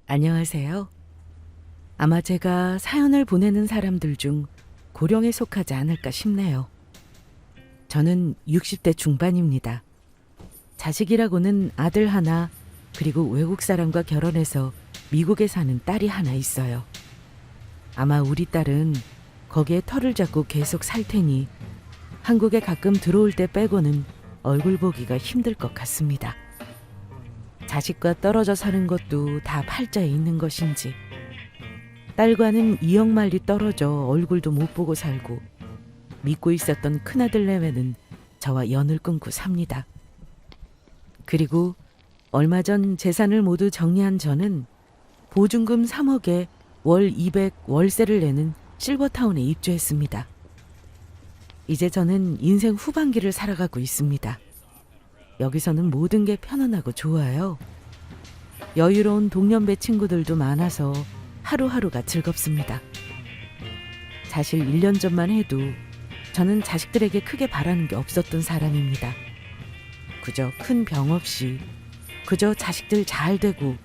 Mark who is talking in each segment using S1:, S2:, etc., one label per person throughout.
S1: 안녕하세요. 아마 제가 사연을 보내는 사람들 중 고령에 속하지 않을까 싶네요. 저는 60대 중반입니다. 자식이라고는 아들 하나, 그리고 외국 사람과 결혼해서 미국에 사는 딸이 하나 있어요. 아마 우리 딸은 거기에 털을 잡고 계속 살 테니 한국에 가끔 들어올 때 빼고는 얼굴 보기가 힘들 것 같습니다. 자식과 떨어져 사는 것도 다 팔자에 있는 것인지 딸과는 이역만리 떨어져 얼굴도 못 보고 살고 믿고 있었던 큰아들 내외는 저와 연을 끊고 삽니다. 그리고 얼마 전 재산을 모두 정리한 저는 보증금 3억에 월 200 월세를 내는 실버타운에 입주했습니다. 이제 저는 인생 후반기를 살아가고 있습니다. 여기서는 모든 게 편안하고 좋아요. 여유로운 동년배 친구들도 많아서 하루하루가 즐겁습니다. 사실 1년 전만 해도 저는 자식들에게 크게 바라는 게 없었던 사람입니다. 그저 큰 병 없이, 그저 자식들 잘 되고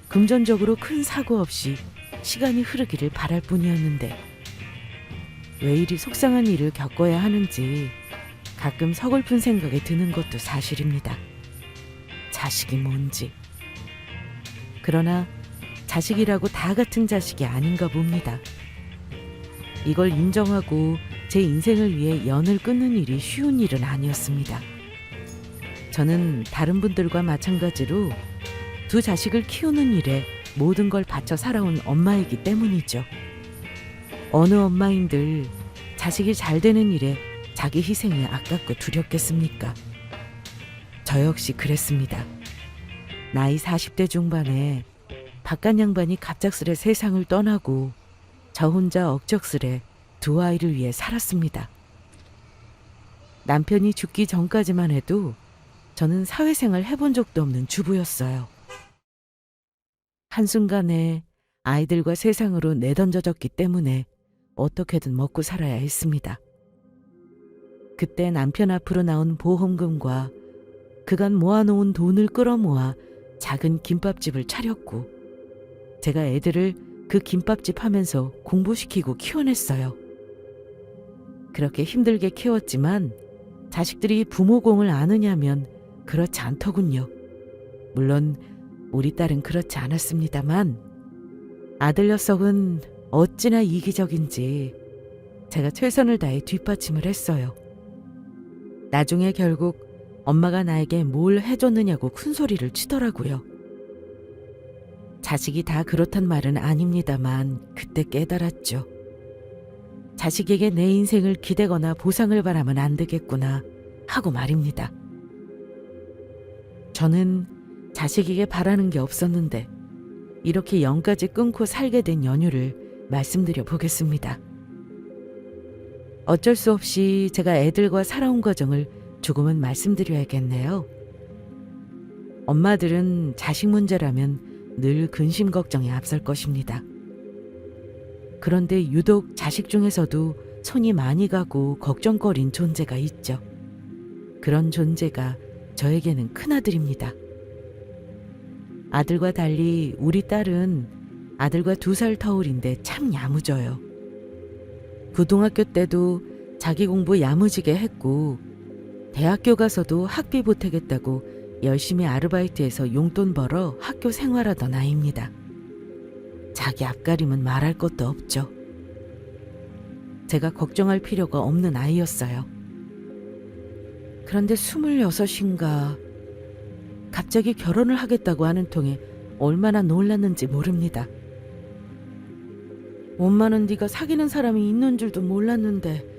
S1: 금전적으로 큰 사고 없이 시간이 흐르기를 바랄 뿐이었는데 왜 이리 속상한 일을 겪어야 하는지 가끔 서글픈 생각이 드는 것도 사실입니다. 자식이 뭔지. 그러나 자식이라고 다 같은 자식이 아닌가 봅니다. 이걸 인정하고 제 인생을 위해 연을 끊는 일이 쉬운 일은 아니었습니다. 저는 다른 분들과 마찬가지로 두 자식을 키우는 일에 모든 걸 바쳐 살아온 엄마이기 때문이죠. 어느 엄마인들 자식이 잘 되는 일에 자기 희생이 아깝고 두렵겠습니까? 저 역시 그랬습니다. 나이 40대 중반에 바깥 양반이 갑작스레 세상을 떠나고 저 혼자 억척스레 두 아이를 위해 살았습니다. 남편이 죽기 전까지만 해도 저는 사회생활 해본 적도 없는 주부였어요. 한순간에 아이들과 세상으로 내던져졌기 때문에 어떻게든 먹고 살아야 했습니다. 그때 남편 앞으로 나온 보험금과 그간 모아놓은 돈을 끌어모아 작은 김밥집을 차렸고 제가 애들을 그 김밥집 하면서 공부시키고 키워냈어요. 그렇게 힘들게 키웠지만 자식들이 부모 공을 아느냐면 그렇지 않더군요. 물론 우리 딸은 그렇지 않았습니다만 아들 녀석은 어찌나 이기적인지 제가 최선을 다해 뒷받침을 했어요. 나중에 결국 엄마가 나에게 뭘 해줬느냐고 큰소리를 치더라고요. 자식이 다 그렇단 말은 아닙니다만 그때 깨달았죠. 자식에게 내 인생을 기대거나 보상을 바라면 안 되겠구나 하고 말입니다. 저는 자식에게 바라는 게 없었는데 이렇게 연까지 끊고 살게 된 연유를 말씀드려 보겠습니다. 어쩔 수 없이 제가 애들과 살아온 과정을 조금은 말씀드려야겠네요. 엄마들은 자식 문제라면 늘 근심 걱정에 앞설 것입니다. 그런데 유독 자식 중에서도 손이 많이 가고 걱정거린 존재가 있죠. 그런 존재가 저에게는 큰아들입니다. 아들과 달리 우리 딸은 아들과 2살 터울인데 참 야무져요. 고등학교 때도 자기 공부 야무지게 했고 대학교 가서도 학비 보태겠다고 열심히 아르바이트해서 용돈 벌어 학교 생활하던 아이입니다. 자기 앞가림은 말할 것도 없죠. 제가 걱정할 필요가 없는 아이였어요. 그런데 26인가 갑자기 결혼을 하겠다고 하는 통에 얼마나 놀랐는지 모릅니다. 엄마는 네가 사귀는 사람이 있는 줄도 몰랐는데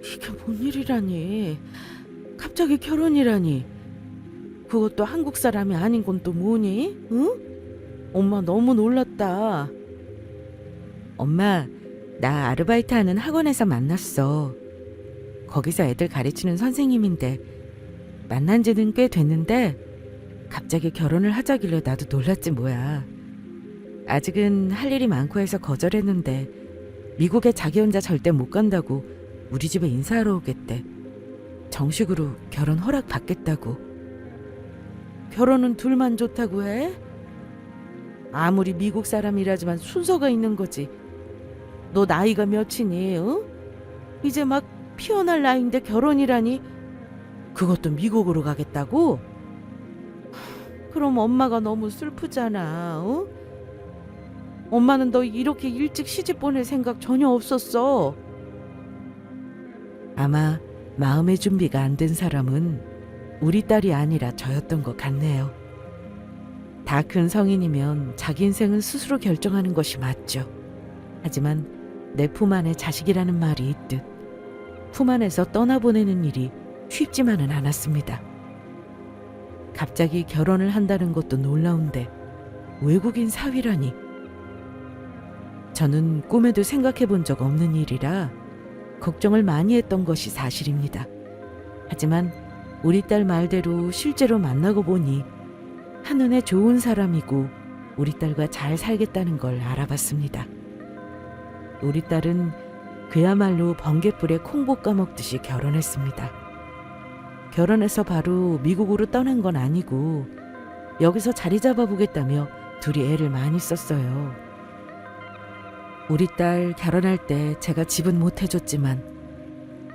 S1: 이게 뭔 일이라니. 갑자기 결혼이라니. 그것도 한국 사람이 아닌 건 또 뭐니? 응? 엄마 너무 놀랐다. 엄마, 나 아르바이트 하는 학원에서 만났어. 거기서 애들 가르치는 선생님인데 만난 지는 꽤 됐는데 갑자기 결혼을 하자길래 나도 놀랐지 뭐야. 아직은 할 일이 많고 해서 거절했는데 미국에 자기 혼자 절대 못 간다고 우리 집에 인사하러 오겠대. 정식으로 결혼 허락 받겠다고. 결혼은 둘만 좋다고 해? 아무리 미국 사람이라지만 순서가 있는 거지. 너 나이가 몇이니? 어? 이제 막 피어날 나이인데 결혼이라니? 그것도 미국으로 가겠다고? 그럼 엄마가 너무 슬프잖아. 어? 엄마는 너 이렇게 일찍 시집 보낼 생각 전혀 없었어. 아마 마음의 준비가 안 된 사람은 우리 딸이 아니라 저였던 것 같네요. 다 큰 성인이면 자기 인생은 스스로 결정하는 것이 맞죠. 하지만 내 품 안에 자식이라는 말이 있듯 품 안에서 떠나보내는 일이 쉽지만은 않았습니다. 갑자기 결혼을 한다는 것도 놀라운데 외국인 사위라니. 저는 꿈에도 생각해 본 적 없는 일이라 걱정을 많이 했던 것이 사실입니다. 하지만 우리 딸 말대로 실제로 만나고 보니 한눈에 좋은 사람이고 우리 딸과 잘 살겠다는 걸 알아봤습니다. 우리 딸은 그야말로 번갯불에 콩 볶아 먹듯이 결혼했습니다. 결혼해서 바로 미국으로 떠난 건 아니고 여기서 자리 잡아보겠다며 둘이 애를 많이 썼어요. 우리 딸 결혼할 때 제가 집은 못 해줬지만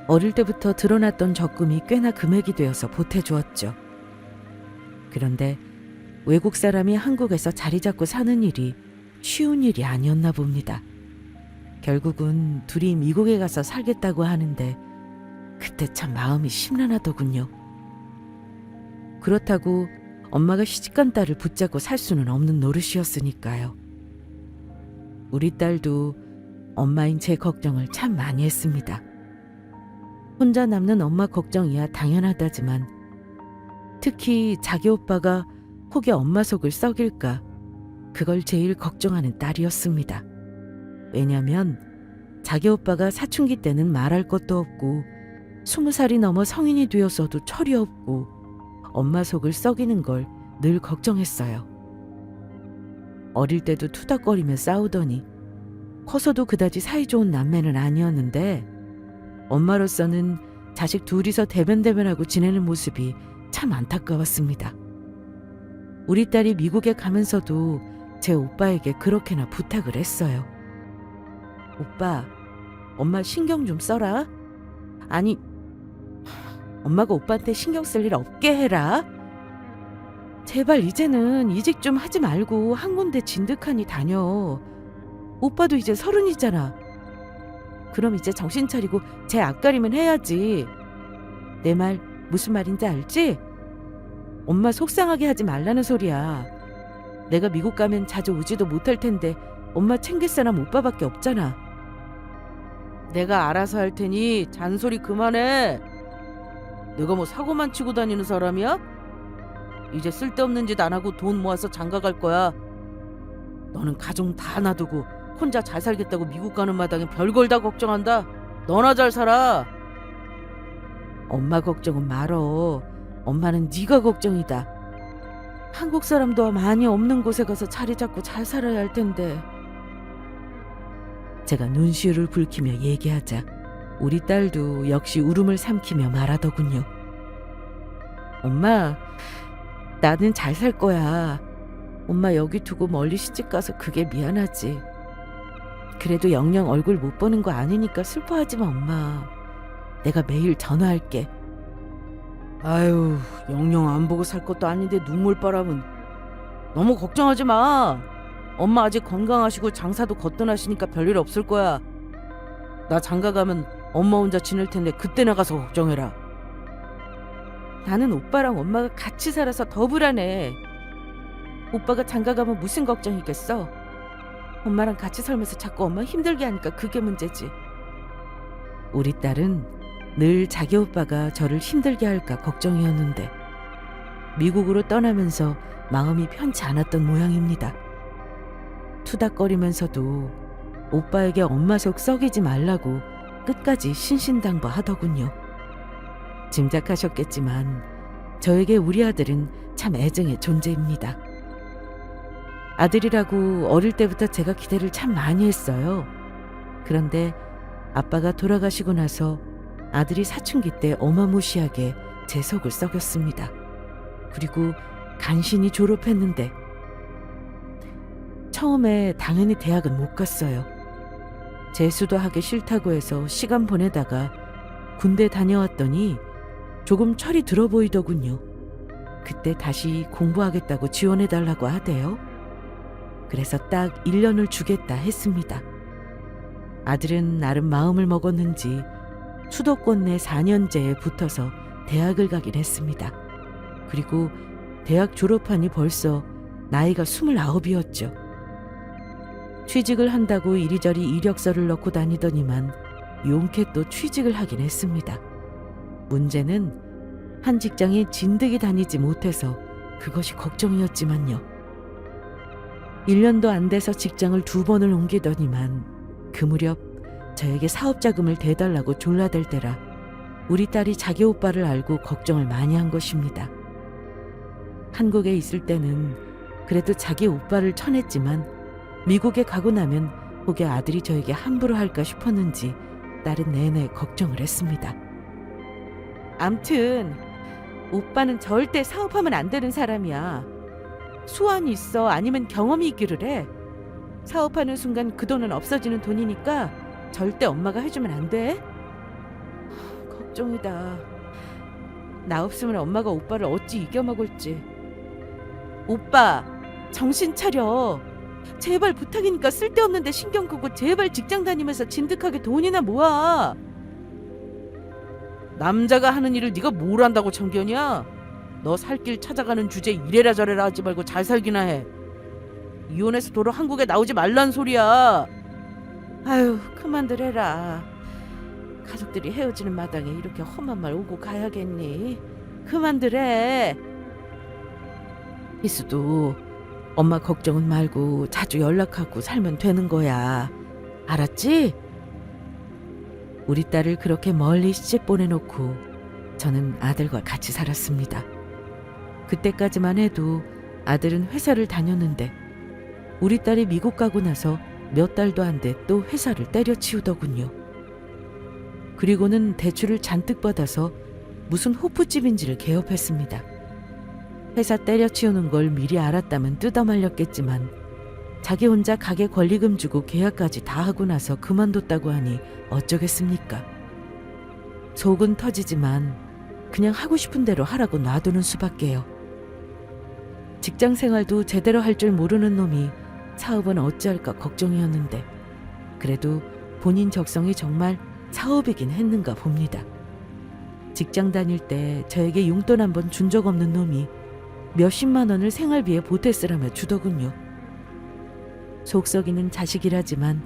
S1: 어릴 때부터 드러났던 적금이 꽤나 금액이 되어서 보태주었죠. 그런데 외국 사람이 한국에서 자리 잡고 사는 일이 쉬운 일이 아니었나 봅니다. 결국은 둘이 미국에 가서 살겠다고 하는데 그때 참 마음이 심란하더군요. 그렇다고 엄마가 시집간 딸을 붙잡고 살 수는 없는 노릇이었으니까요. 우리 딸도 엄마인 제 걱정을 참 많이 했습니다. 혼자 남는 엄마 걱정이야 당연하다지만 특히 자기 오빠가 혹여 엄마 속을 썩일까 그걸 제일 걱정하는 딸이었습니다. 왜냐면 자기 오빠가 사춘기 때는 말할 것도 없고 20살이 넘어 성인이 되었어도 철이 없고 엄마 속을 썩이는 걸 늘 걱정했어요. 어릴 때도 투닥거리며 싸우더니 커서도 그다지 사이좋은 남매는 아니었는데 엄마로서는 자식 둘이서 대변대변하고 지내는 모습이 참 안타까웠습니다. 우리 딸이 미국에 가면서도 제 오빠에게 그렇게나 부탁을 했어요. 오빠, 엄마 신경 좀 써라. 아니, 엄마가 오빠한테 신경 쓸 일 없게 해라. 제발 이제는 이직 좀 하지 말고 한 군데 진득하니 다녀. 오빠도 이제 30이잖아. 그럼 이제 정신 차리고 제 앞가림은 해야지. 내 말 무슨 말인지 알지? 엄마 속상하게 하지 말라는 소리야. 내가 미국 가면 자주 오지도 못할 텐데 엄마 챙길 사람 오빠밖에 없잖아. 내가 알아서 할 테니 잔소리 그만해. 내가 뭐 사고만 치고 다니는 사람이야? 이제 쓸데없는 짓 안 하고 돈 모아서 장가 갈 거야. 너는 가정 다 놔두고 혼자 잘 살겠다고 미국 가는 마당에 별걸 다 걱정한다. 너나 잘 살아. 엄마 걱정은 말어. 엄마는 네가 걱정이다. 한국 사람도 많이 없는 곳에 가서 자리 잡고 잘 살아야 할 텐데. 제가 눈시울을 붉히며 얘기하자 우리 딸도 역시 울음을 삼키며 말하더군요. 엄마, 나는 잘 살 거야. 엄마 여기 두고 멀리 시집가서 그게 미안하지. 그래도 영영 얼굴 못 보는 거 아니니까 슬퍼하지 마, 엄마. 내가 매일 전화할게. 아유, 영영 안 보고 살 것도 아닌데 눈물바람은. 너무 걱정하지 마. 엄마 아직 건강하시고 장사도 거뜬하시니까 별일 없을 거야. 나 장가 가면 엄마 혼자 지낼 텐데 그때 나가서 걱정해라. 나는 오빠랑 엄마가 같이 살아서 더 불안해. 오빠가 장가 가면 무슨 걱정이겠어. 엄마랑 같이 살면서 자꾸 엄마 힘들게 하니까 그게 문제지. 우리 딸은 늘 자기 오빠가 저를 힘들게 할까 걱정이었는데 미국으로 떠나면서 마음이 편치 않았던 모양입니다. 투닥거리면서도 오빠에게 엄마 속 썩이지 말라고 끝까지 신신당부하더군요. 짐작하셨겠지만 저에게 우리 아들은 참 애정의 존재입니다. 아들이라고 어릴 때부터 제가 기대를 참 많이 했어요. 그런데 아빠가 돌아가시고 나서 아들이 사춘기 때 어마무시하게 제 속을 썩였습니다. 그리고 간신히 졸업했는데 처음에 당연히 대학은 못 갔어요. 재수도 하기 싫다고 해서 시간 보내다가 군대 다녀왔더니 조금 철이 들어 보이더군요. 그때 다시 공부하겠다고 지원해달라고 하대요. 그래서 딱 1년을 주겠다 했습니다. 아들은 나름 마음을 먹었는지 수도권 내 4년제에 붙어서 대학을 가긴 했습니다. 그리고 대학 졸업하니 벌써 나이가 29이었죠. 취직을 한다고 이리저리 이력서를 넣고 다니더니만 용케 또 취직을 하긴 했습니다. 문제는 한 직장에 진득이 다니지 못해서 그것이 걱정이었지만요. 1년도 안 돼서 직장을 2번을 옮기더니만 그 무렵 저에게 사업자금을 대달라고 졸라댈 때라 우리 딸이 자기 오빠를 알고 걱정을 많이 한 것입니다. 한국에 있을 때는 그래도 자기 오빠를 쳐냈지만 미국에 가고 나면 혹여 아들이 저에게 함부로 할까 싶었는지 딸은 내내 걱정을 했습니다. 암튼 오빠는 절대 사업하면 안 되는 사람이야. 수완이 있어 아니면 경험이 있기를 해. 사업하는 순간 그 돈은 없어지는 돈이니까 절대 엄마가 해주면 안 돼. 걱정이다. 나 없으면 엄마가 오빠를 어찌 이겨먹을지. 오빠 정신 차려. 제발 부탁이니까 쓸데없는데 신경 끄고 제발 직장 다니면서 진득하게 돈이나 모아. 남자가 하는 일을 네가 뭘 안다고 참견이야? 너 살 길 찾아가는 주제에 이래라 저래라 하지 말고 잘 살기나 해. 이혼해서 도로 한국에 나오지 말란 소리야. 아유 그만들 해라. 가족들이 헤어지는 마당에 이렇게 험한 말 오고 가야겠니? 그만들 해. 희수도 엄마 걱정은 말고 자주 연락하고 살면 되는 거야. 알았지? 우리 딸을 그렇게 멀리 시집 보내놓고 저는 아들과 같이 살았습니다. 그때까지만 해도 아들은 회사를 다녔는데 우리 딸이 미국 가고 나서 몇 달도 안 돼 또 회사를 때려치우더군요. 그리고는 대출을 잔뜩 받아서 무슨 호프집인지를 개업했습니다. 회사 때려치우는 걸 미리 알았다면 뜯어말렸겠지만 자기 혼자 가게 권리금 주고 계약까지 다 하고 나서 그만뒀다고 하니 어쩌겠습니까? 속은 터지지만 그냥 하고 싶은 대로 하라고 놔두는 수밖에요. 직장 생활도 제대로 할 줄 모르는 놈이 사업은 어찌할까 걱정이었는데 그래도 본인 적성이 정말 사업이긴 했는가 봅니다. 직장 다닐 때 저에게 용돈 한 번 준 적 없는 놈이 몇십만 원을 생활비에 보태 쓰라며 주더군요. 속 썩이는 자식이라지만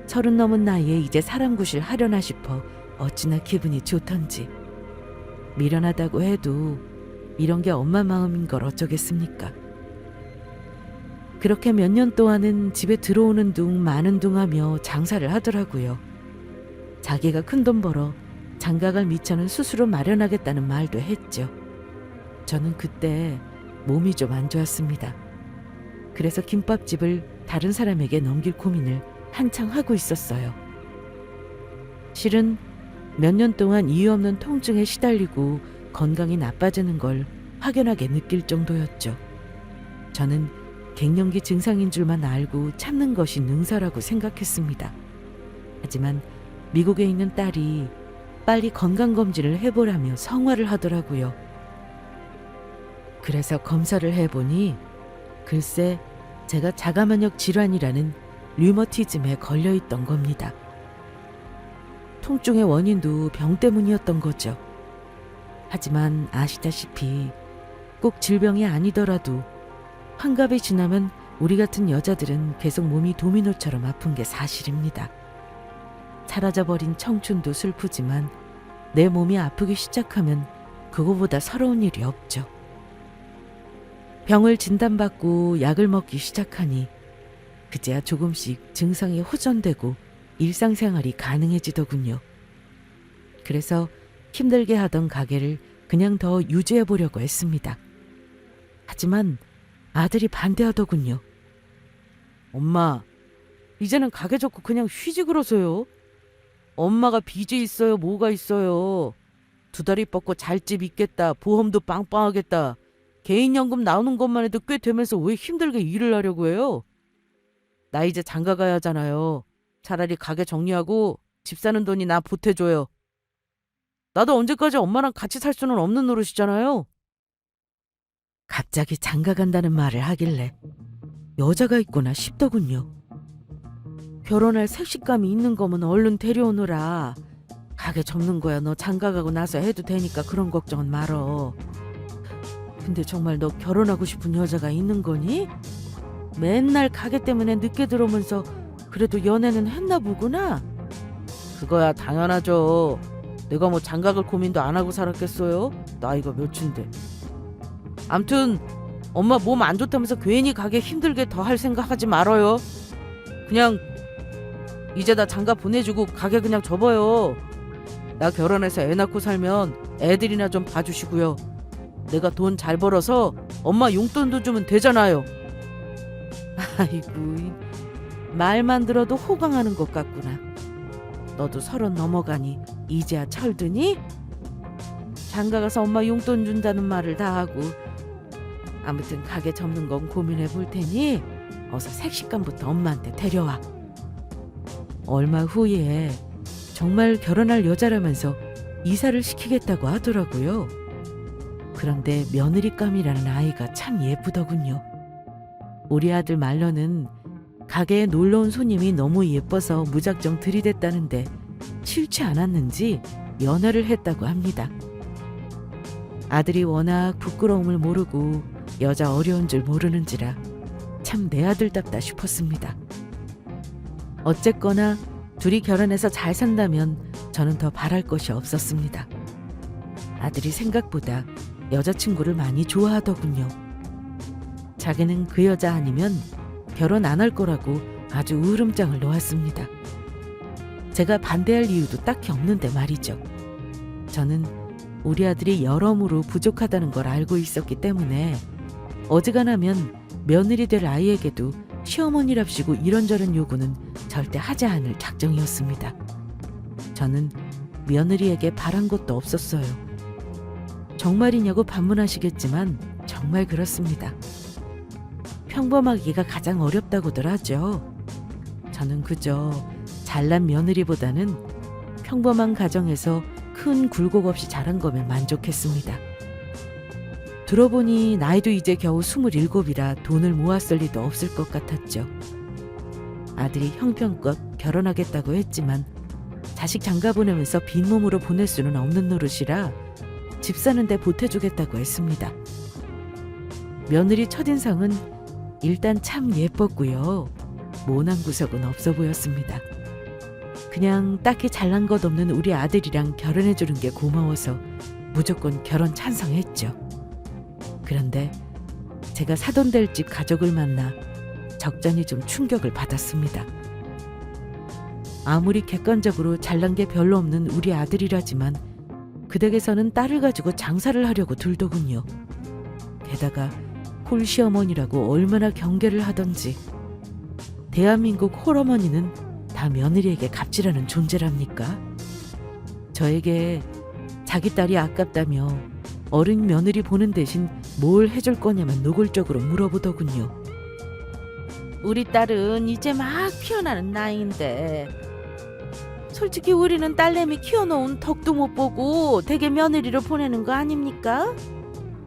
S1: 30 넘은 나이에 이제 사람 구실 하려나 싶어 어찌나 기분이 좋던지. 미련하다고 해도 이런 게 엄마 마음인 걸 어쩌겠습니까? 그렇게 몇 년 동안은 집에 들어오는 둥 마는 둥 하며 장사를 하더라고요. 자기가 큰돈 벌어 장가갈 미천은 스스로 마련하겠다는 말도 했죠. 저는 그때 몸이 좀 안 좋았습니다. 그래서 김밥집을 다른 사람에게 넘길 고민을 한창 하고 있었어요. 실은 몇 년 동안 이유 없는 통증에 시달리고 건강이 나빠지는 걸 확연하게 느낄 정도였죠. 저는 갱년기 증상인 줄만 알고 참는 것이 능사라고 생각했습니다. 하지만 미국에 있는 딸이 빨리 건강검진을 해보라며 성화를 하더라고요. 그래서 검사를 해보니 글쎄 제가 자가면역 질환이라는 류머티즘에 걸려있던 겁니다. 통증의 원인도 병 때문이었던 거죠. 하지만 아시다시피 꼭 질병이 아니더라도 환갑이 지나면 우리 같은 여자들은 계속 몸이 도미노처럼 아픈 게 사실입니다. 사라져버린 청춘도 슬프지만 내 몸이 아프기 시작하면 그거보다 서러운 일이 없죠. 병을 진단받고 약을 먹기 시작하니 그제야 조금씩 증상이 호전되고 일상생활이 가능해지더군요. 그래서 힘들게 하던 가게를 그냥 더 유지해보려고 했습니다. 하지만 아들이 반대하더군요. 엄마, 이제는 가게 접고 그냥 쉬지 그러세요. 엄마가 빚이 있어요, 뭐가 있어요. 2다리 뻗고 잘 집 있겠다, 보험도 빵빵하겠다. 개인연금 나오는 것만 해도 꽤 되면서 왜 힘들게 일을 하려고 해요? 나 이제 장가 가야 하잖아요. 차라리 가게 정리하고 집 사는 돈이 나 보태줘요. 나도 언제까지 엄마랑 같이 살 수는 없는 노릇이잖아요. 갑자기 장가 간다는 말을 하길래 여자가 있구나 싶더군요. 결혼할 색식감이 있는 거면 얼른 데려오느라. 가게 접는 거야 너 장가 가고 나서 해도 되니까 그런 걱정은 말어. 근데 정말 너 결혼하고 싶은 여자가 있는 거니? 맨날 가게 때문에 늦게 들어오면서 그래도 연애는 했나 보구나. 그거야 당연하죠. 내가 뭐 장가갈 고민도 안 하고 살았겠어요? 나이가 몇인데. 암튼 엄마 몸 안 좋다면서 괜히 가게 힘들게 더 할 생각하지 말아요. 그냥 이제 나 장가 보내주고 가게 그냥 접어요. 나 결혼해서 애 낳고 살면 애들이나 좀 봐주시고요. 내가 돈 잘 벌어서 엄마 용돈도 주면 되잖아요. 아이고, 말만 들어도 호강하는 것 같구나. 너도 30 넘어가니 이제야 철드니? 장가 가서 엄마 용돈 준다는 말을 다 하고. 아무튼 가게 접는 건 고민해 볼 테니 어서 색식감부터 엄마한테 데려와. 얼마 후에 정말 결혼할 여자라면서 이사를 시키겠다고 하더라고요. 그런데 며느리감이라는 아이가 참 예쁘더군요. 우리 아들 말로는 가게에 놀러온 손님이 너무 예뻐서 무작정 들이댔다는데 싫지 않았는지 연애를 했다고 합니다. 아들이 워낙 부끄러움을 모르고 여자 어려운 줄 모르는지라 참 내 아들답다 싶었습니다. 어쨌거나 둘이 결혼해서 잘 산다면 저는 더 바랄 것이 없었습니다. 아들이 생각보다 여자친구를 많이 좋아하더군요. 자기는 그 여자 아니면 결혼 안 할 거라고 아주 울음장을 놓았습니다. 제가 반대할 이유도 딱히 없는데 말이죠. 저는 우리 아들이 여러모로 부족하다는 걸 알고 있었기 때문에 어지간하면 며느리 될 아이에게도 시어머니랍시고 이런저런 요구는 절대 하지 않을 작정이었습니다. 저는 며느리에게 바란 것도 없었어요. 정말이냐고 반문하시겠지만 정말 그렇습니다. 평범하기가 가장 어렵다고들 하죠. 저는 그저 잘난 며느리보다는 평범한 가정에서 큰 굴곡 없이 자란 거면 만족했습니다. 들어보니 나이도 이제 겨우 27이라 돈을 모았을 리도 없을 것 같았죠. 아들이 형편껏 결혼하겠다고 했지만 자식 장가 보내면서 빈몸으로 보낼 수는 없는 노릇이라 집 사는데 보태주겠다고 했습니다. 며느리 첫인상은 일단 참 예뻤고요. 모난 구석은 없어 보였습니다. 그냥 딱히 잘난 것 없는 우리 아들이랑 결혼해주는 게 고마워서 무조건 결혼 찬성했죠. 그런데 제가 사돈 될 집 가족을 만나 적잖이 좀 충격을 받았습니다. 아무리 객관적으로 잘난 게 별로 없는 우리 아들이라지만 그 댁에서는 딸을 가지고 장사를 하려고 들더군요. 게다가 홀시어머니라고 얼마나 경계를 하던지. 대한민국 홀어머니는 다 며느리에게 갑질하는 존재랍니까? 저에게 자기 딸이 아깝다며 어린 며느리 보는 대신 뭘 해줄 거냐면 노골적으로 물어보더군요. 우리 딸은 이제 막 피어나는 나이인데 솔직히 우리는 딸내미 키워놓은 덕도 못 보고 대개 며느리로 보내는 거 아닙니까?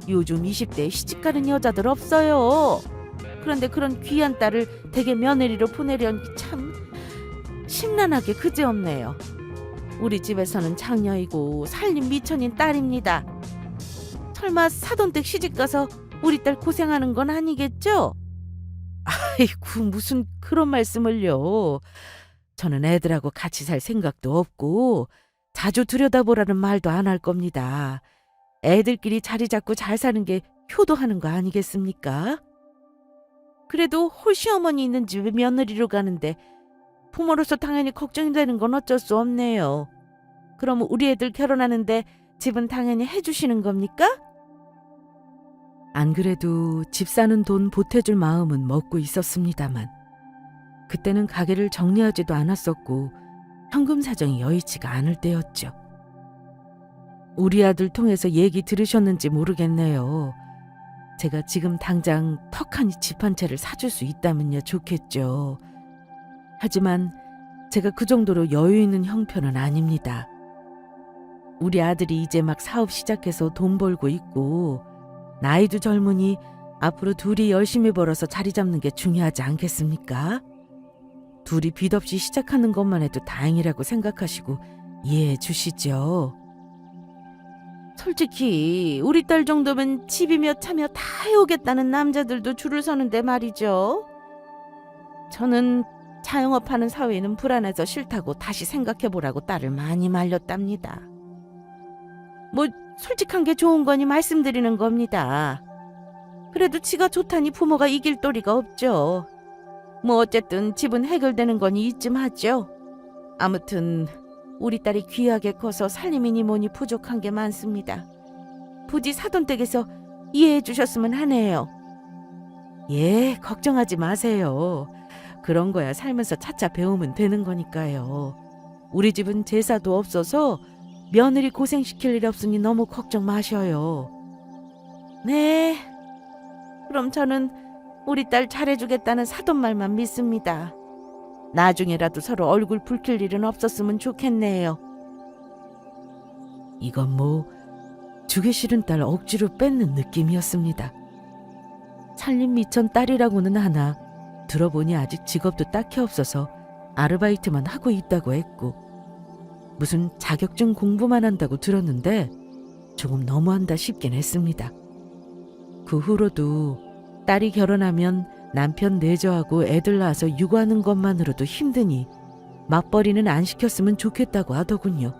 S1: 요즘 20대에 시집가는 여자들 없어요. 그런데 그런 귀한 딸을 대개 며느리로 보내려니 참 심란하게 그지없네요. 우리 집에서는 장녀이고 살림 미천인 딸입니다. 설마 사돈댁 시집가서 우리 딸 고생하는 건 아니겠죠? 아이고 무슨 그런 말씀을요. 저는 애들하고 같이 살 생각도 없고 자주 들여다보라는 말도 안 할 겁니다. 애들끼리 자리 잡고 잘 사는 게 효도하는 거 아니겠습니까? 그래도 홀시어머니 있는 집에 며느리로 가는데 부모로서 당연히 걱정이 되는 건 어쩔 수 없네요. 그럼 우리 애들 결혼하는데 집은 당연히 해주시는 겁니까? 안 그래도 집 사는 돈 보태줄 마음은 먹고 있었습니다만 그때는 가게를 정리하지도 않았었고 현금 사정이 여의치가 않을 때였죠. 우리 아들 통해서 얘기 들으셨는지 모르겠네요. 제가 지금 당장 턱하니 집 한 채를 사줄 수 있다면야 좋겠죠. 하지만 제가 그 정도로 여유 있는 형편은 아닙니다. 우리 아들이 이제 막 사업 시작해서 돈 벌고 있고 나이도 젊으니 앞으로 둘이 열심히 벌어서 자리 잡는 게 중요하지 않겠습니까? 둘이 빚 없이 시작하는 것만 해도 다행이라고 생각하시고 이해해 주시죠. 솔직히 우리 딸 정도면 집이며 차며 다 해오겠다는 남자들도 줄을 서는데 말이죠. 저는 자영업하는 사회는 불안해서 싫다고 다시 생각해보라고 딸을 많이 말렸답니다. 뭐 솔직한 게 좋은 거니 말씀드리는 겁니다. 그래도 지가 좋다니 부모가 이길 도리가 없죠. 뭐 어쨌든 집은 해결되는 거니 이쯤 하죠. 아무튼 우리 딸이 귀하게 커서 살림이니 뭐니 부족한 게 많습니다. 부디 사돈댁에서 이해해 주셨으면 하네요. 예, 걱정하지 마세요. 그런 거야 살면서 차차 배우면 되는 거니까요. 우리 집은 제사도 없어서 며느리 고생시킬 일 없으니 너무 걱정 마셔요. 네, 그럼 저는 우리 딸 잘해주겠다는 사돈 말만 믿습니다. 나중에라도 서로 얼굴 붉힐 일은 없었으면 좋겠네요. 이건 뭐 주기 싫은 딸 억지로 뺏는 느낌이었습니다. 살림 미천 딸이라고는 하나 들어보니 아직 직업도 딱히 없어서 아르바이트만 하고 있다고 했고 무슨 자격증 공부만 한다고 들었는데 조금 너무한다 싶긴 했습니다. 그 후로도 딸이 결혼하면 남편 내조하고 애들 낳아서 육아하는 것만으로도 힘드니 맞벌이는 안 시켰으면 좋겠다고 하더군요.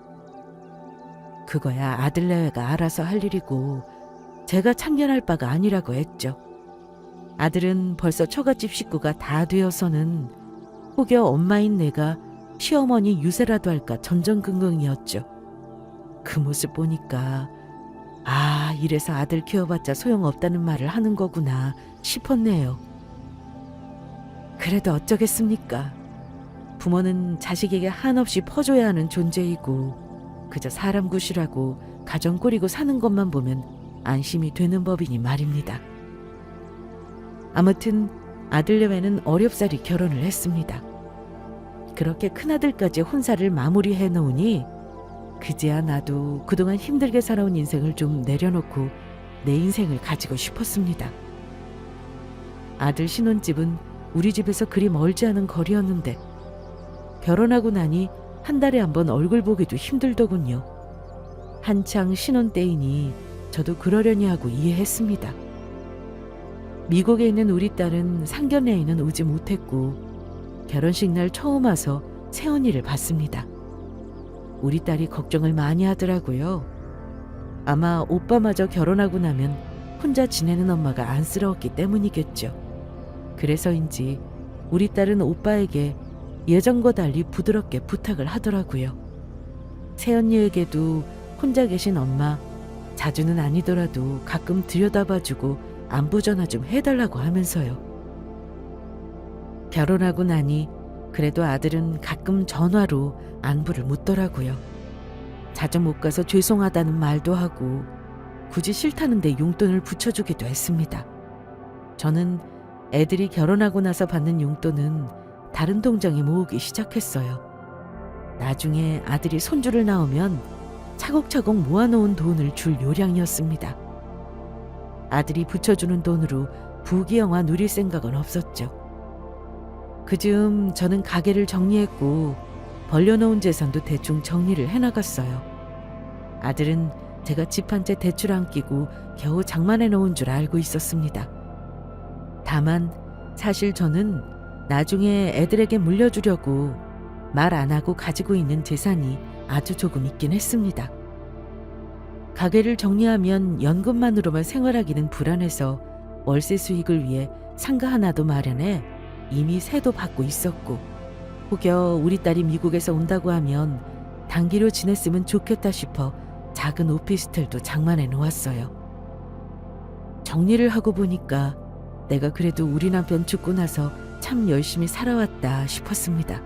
S1: 그거야 아들 내외가 알아서 할 일이고 제가 참견할 바가 아니라고 했죠. 아들은 벌써 처갓집 식구가 다 되어서는 혹여 엄마인 내가 시어머니 유세라도 할까 전전긍긍이었죠. 그 모습 보니까 아, 이래서 아들 키워봤자 소용없다는 말을 하는 거구나 싶었네요. 그래도 어쩌겠습니까? 부모는 자식에게 한없이 퍼줘야 하는 존재이고 그저 사람 구실하고 가정 꾸리고 사는 것만 보면 안심이 되는 법이니 말입니다. 아무튼 아들 내외는 어렵사리 결혼을 했습니다. 그렇게 큰아들까지 혼사를 마무리해 놓으니 그제야 나도 그동안 힘들게 살아온 인생을 좀 내려놓고 내 인생을 가지고 싶었습니다. 아들 신혼집은 우리 집에서 그리 멀지 않은 거리였는데 결혼하고 나니 한 달에 한 번 얼굴 보기도 힘들더군요. 한창 신혼 때이니 저도 그러려니 하고 이해했습니다. 미국에 있는 우리 딸은 상견례에는 오지 못했고 결혼식 날 처음 와서 새언니를 봤습니다. 우리 딸이 걱정을 많이 하더라고요. 아마 오빠마저 결혼하고 나면 혼자 지내는 엄마가 안쓰러웠기 때문이겠죠. 그래서인지 우리 딸은 오빠에게 예전과 달리 부드럽게 부탁을 하더라고요. 새언니에게도 혼자 계신 엄마, 자주는 아니더라도 가끔 들여다봐주고 안부 전화 좀 해달라고 하면서요. 결혼하고 나니 그래도 아들은 가끔 전화로 안부를 묻더라고요. 자주 못 가서 죄송하다는 말도 하고 굳이 싫다는데 용돈을 붙여주기도 했습니다. 저는 애들이 결혼하고 나서 받는 용돈은 다른 통장에 모으기 시작했어요. 나중에 아들이 손주를 낳으면 차곡차곡 모아놓은 돈을 줄 요량이었습니다. 아들이 붙여주는 돈으로 부귀영화 누릴 생각은 없었죠. 그즈음 저는 가게를 정리했고 벌려놓은 재산도 대충 정리를 해나갔어요. 아들은 제가 집 한 채 대출 안 끼고 겨우 장만해 놓은 줄 알고 있었습니다. 다만 사실 저는 나중에 애들에게 물려주려고 말 안 하고 가지고 있는 재산이 아주 조금 있긴 했습니다. 가게를 정리하면 연금만으로만 생활하기는 불안해서 월세 수익을 위해 상가 하나도 마련해 이미 세도 받고 있었고 혹여 우리 딸이 미국에서 온다고 하면 단기로 지냈으면 좋겠다 싶어 작은 오피스텔도 장만해 놓았어요. 정리를 하고 보니까 내가 그래도 우리 남편 죽고 나서 참 열심히 살아왔다 싶었습니다.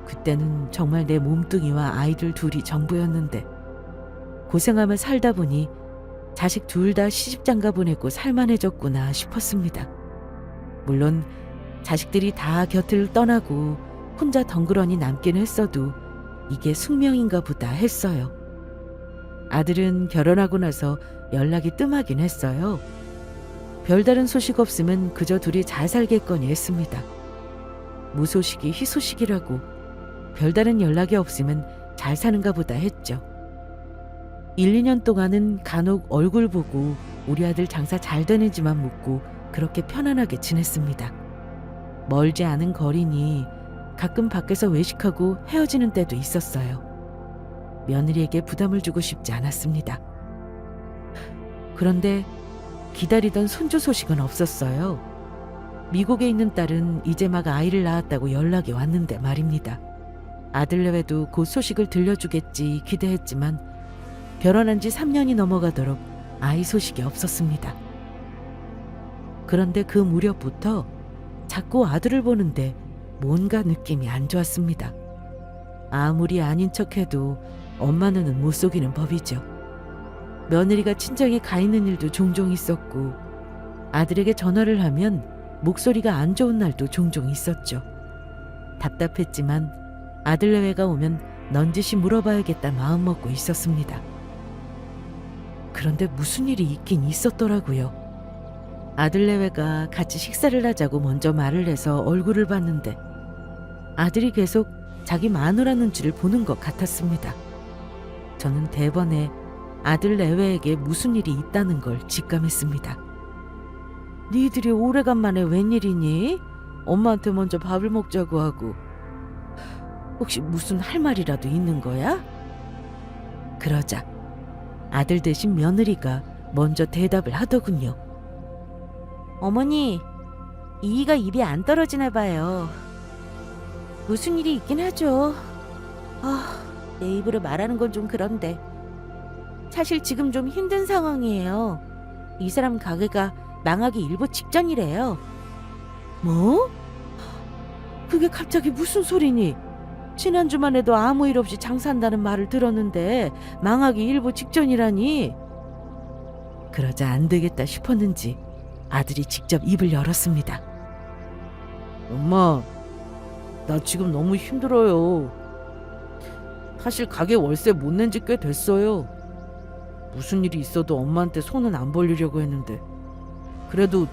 S1: 그때는 정말 내 몸뚱이와 아이들 둘이 전부였는데 고생하며 살다 보니 자식 둘 다 시집장가 보내고 살만해졌구나 싶었습니다. 물론 자식들이 다 곁을 떠나고 혼자 덩그러니 남긴 했어도 이게 숙명인가 보다 했어요. 아들은 결혼하고 나서 연락이 뜸하긴 했어요. 별다른 소식 없으면 그저 둘이 잘 살겠거니 했습니다. 무소식이 희소식이라고 별다른 연락이 없으면 잘 사는가 보다 했죠. 1, 2년 동안은 간혹 얼굴 보고 우리 아들 장사 잘 되는지만 묻고 그렇게 편안하게 지냈습니다. 멀지 않은 거리니 가끔 밖에서 외식하고 헤어지는 때도 있었어요. 며느리에게 부담을 주고 싶지 않았습니다. 그런데 기다리던 손주 소식은 없었어요. 미국에 있는 딸은 이제 막 아이를 낳았다고 연락이 왔는데 말입니다. 아들 내외도 곧 소식을 들려주겠지 기대했지만 결혼한 지 3년이 넘어가도록 아이 소식이 없었습니다. 그런데 그 무렵부터 자꾸 아들을 보는데 뭔가 느낌이 안 좋았습니다. 아무리 아닌 척해도 엄마 눈은 못 속이는 법이죠. 며느리가 친정에 가 있는 일도 종종 있었고 아들에게 전화를 하면 목소리가 안 좋은 날도 종종 있었죠. 답답했지만 아들 내외가 오면 넌지시 물어봐야겠다 마음먹고 있었습니다. 그런데 무슨 일이 있긴 있었더라고요. 아들 내외가 같이 식사를 하자고 먼저 말을 해서 얼굴을 봤는데 아들이 계속 자기 마누라 눈치를 보는 것 같았습니다. 저는 대번에 아들 내외에게 무슨 일이 있다는 걸 직감했습니다. 니들이 오래간만에 웬일이니? 엄마한테 먼저 밥을 먹자고 하고 혹시 무슨 할 말이라도 있는 거야? 그러자 아들 대신 며느리가 먼저 대답을 하더군요. 어머니, 이이가 입이 안 떨어지나 봐요. 무슨 일이 있긴 하죠. 내 입으로 말하는 건 좀 그런데 사실 지금 좀 힘든 상황이에요. 이 사람 가게가 망하기 일보 직전이래요. 뭐? 그게 갑자기 무슨 소리니? 지난주만 해도 아무 일 없이 장사한다는 말을 들었는데 망하기 일보 직전이라니? 그러자 안 되겠다 싶었는지 아들이 직접 입을 열었습니다. 엄마, 나 지금 너무 힘들어요. 사실 가게 월세 못 낸 지 꽤 됐어요. 무슨 일이 있어도 엄마한테 손은 안 벌리려고 했는데 그래도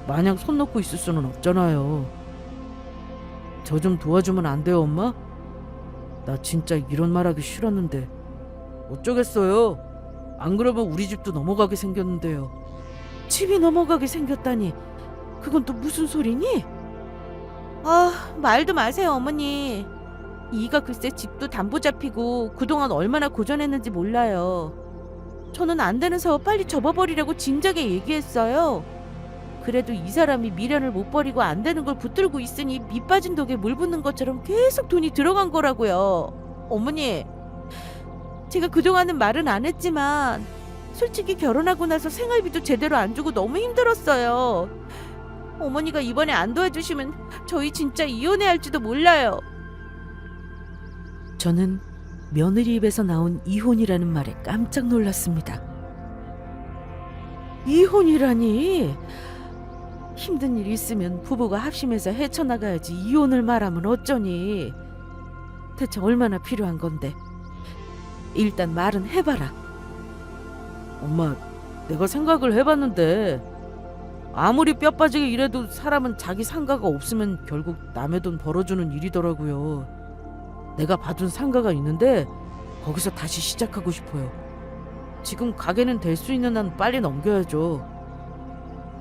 S1: 마냥 손 놓고 있을 수는 없잖아요. 저 좀 도와주면 안 돼요, 엄마? 나 진짜 이런 말하기 싫었는데 어쩌겠어요. 안 그러면 우리 집도 넘어가게 생겼는데요. 집이 넘어가게 생겼다니 그건 또 무슨 소리니? 말도 마세요, 어머니. 이가 글쎄 집도 담보 잡히고 그동안 얼마나 고전했는지 몰라요. 저는 안 되는 사업 빨리 접어버리라고 진작에 얘기했어요. 그래도 이 사람이 미련을 못 버리고 안 되는 걸 붙들고 있으니 밑 빠진 독에 물 붓는 것처럼 계속 돈이 들어간 거라고요. 어머니, 제가 그동안은 말은 안 했지만 솔직히 결혼하고 나서 생활비도 제대로 안 주고 너무 힘들었어요. 어머니가 이번에 안 도와주시면 저희 진짜 이혼해야 할지도 몰라요. 저는 며느리 입에서 나온 이혼이라는 말에 깜짝 놀랐습니다. 이혼이라니? 힘든 일 있으면 부부가 합심해서 헤쳐나가야지 이혼을 말하면 어쩌니? 대체 얼마나 필요한 건데? 일단 말은 해봐라. 엄마, 내가 생각을 해봤는데 아무리 뼈 빠지게 일해도 사람은 자기 상가가 없으면 결국 남의 돈 벌어주는 일이더라고요. 내가 받은 상가가 있는데 거기서 다시 시작하고 싶어요. 지금 가게는 될 수 있는 한 빨리 넘겨야죠.